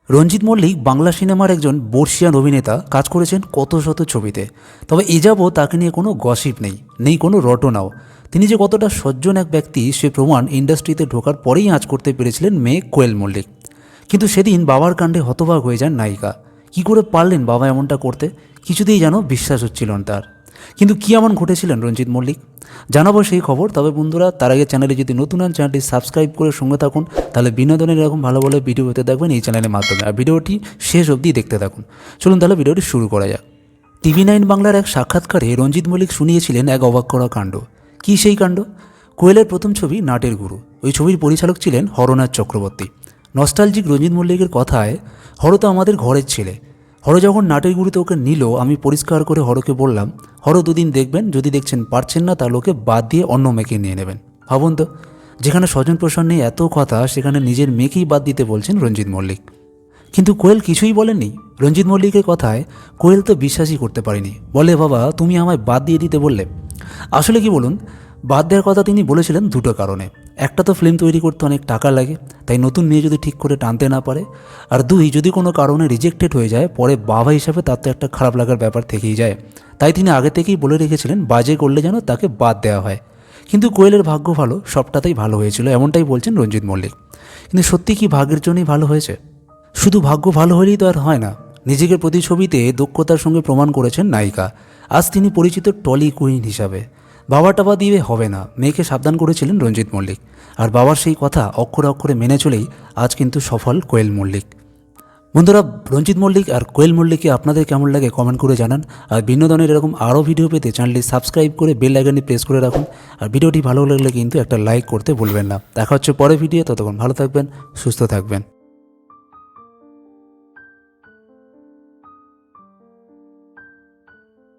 রঞ্জিত মল্লিক বাংলা সিনেমার একজন বর্ষিয়ান অভিনেতা, কাজ করেছেন কত শত ছবিতে। তবে এ যাবৎ তাকে নিয়ে কোনো গসিপ নেই কোনো রটনাও। তিনি যে কতটা সজ্জন এক ব্যক্তি সে প্রমাণ ইন্ডাস্ট্রিতে ঢোকার পরেই আঁচ করতে পেরেছিলেন মেয়ে কোয়েল মল্লিক। কিন্তু সেদিন বাবার কাণ্ডে হতবাক হয়ে যান নায়িকা। কি করে পারলেন বাবা এমনটা করতে, কিছুতেই যেন বিশ্বাস হচ্ছিল না তার। কিন্তু কী এমন ঘটেছিলেন রঞ্জিত মল্লিক, জানাবো সেই খবর। তবে বন্ধুরা, তার আগে চ্যানেলে যদি নতুন হন চ্যানেলটি সাবস্ক্রাইব করে সঙ্গে থাকুন, তাহলে বিনোদনের এরকম ভালো ভালো ভিডিও পেতে দেখবেন এই চ্যানেলের মাধ্যমে। আর ভিডিওটি শেষ অবধি দেখতে থাকুন। চলুন তাহলে ভিডিওটি শুরু করা যাক। TV9 বাংলার এক সাক্ষাৎকারে রঞ্জিত মল্লিক শুনিয়েছিলেন এক অবাক করা কাণ্ড। কী সেই কাণ্ড? কোয়েলের প্রথম ছবি নাটের গুরু, ওই ছবির পরিচালক ছিলেন হরনাথ চক্রবর্তী। নস্টালজিক রঞ্জিত মল্লিকের কথায়, হর তো আমাদের ঘরের ছেলে। হর যখন নাটের গুরুতে ওকে নিল, আমি পরিষ্কার করে হরকে বললাম, হর দুদিন দেখবেন, যদি দেখছেন পারছেন না তাহলে ওকে বাদ দিয়ে অন্য মেয়েকে নিয়ে নেবেন। ভাবুন তো, যেখানে স্বজন প্রসন্ন নিয়ে এত কথা, সেখানে নিজের মেয়েকেই বাদ দিতে বলছেন রঞ্জিত মল্লিক। কিন্তু কোয়েল কিছুই বলেননি। রঞ্জিত মল্লিকের কথায় কোয়েল তো বিশ্বাসই করতে পারেনি। বলে, বাবা তুমি আমায় বাদ দিয়ে দিতে বললে? আসলে কি বলুন, বাদ দেওয়ার কথা তিনি বলেছিলেন দুটো কারণে। একটা তো ফিল্ম তৈরি করতে অনেক টাকা লাগে, তাই নতুন মেয়ে যদি ঠিক করে টানতে না পারে। আর দুই, যদি কোনো কারণে রিজেক্টেড হয়ে যায়, পরে বাবা হিসাবে তার তো একটা খারাপ লাগার ব্যাপার থেকেই যায়। তাই তিনি আগে থেকেই বলে রেখেছিলেন বাজে করলে যেন তাকে বাদ দেওয়া হয়। কিন্তু কোয়েলের ভাগ্য ভালো, সবটাতেই ভালো হয়েছিল, এমনটাই বলছেন রঞ্জিত মল্লিক। কিন্তু সত্যি কি ভাগ্যের জন্যই ভালো হয়েছে? শুধু ভাগ্য ভালো হলেই তো আর হয় না। নিজেকে প্রতিছবিতে দক্ষতার সঙ্গে প্রমাণ করেছেন নায়িকা। আজ তিনি পরিচিত টলি কুইন হিসাবে। বাবা টাবা দিয়ে হবে না, মেয়েকে সাবধান করেছিলেন রঞ্জিত মল্লিক। আর বাবার সেই কথা অক্ষরে অক্ষরে মেনে চলেই আজ কিন্তু সফল কোয়েল মল্লিক। বন্ধুরা, রঞ্জিত মল্লিক আর কোয়েল মল্লিককে আপনাদের কেমন লাগে কমেন্ট করে জানান। আর বিনোদনের এরকম আরও ভিডিও পেতে চ্যানেলটি সাবস্ক্রাইব করে বেল আইকনটি প্রেস করে রাখুন। আর ভিডিওটি ভালো লাগলে কিন্তু একটা লাইক করতে ভুলবেন না। দেখা হচ্ছে পরের ভিডিও, ততক্ষণ ভালো থাকবেন, সুস্থ থাকবেন।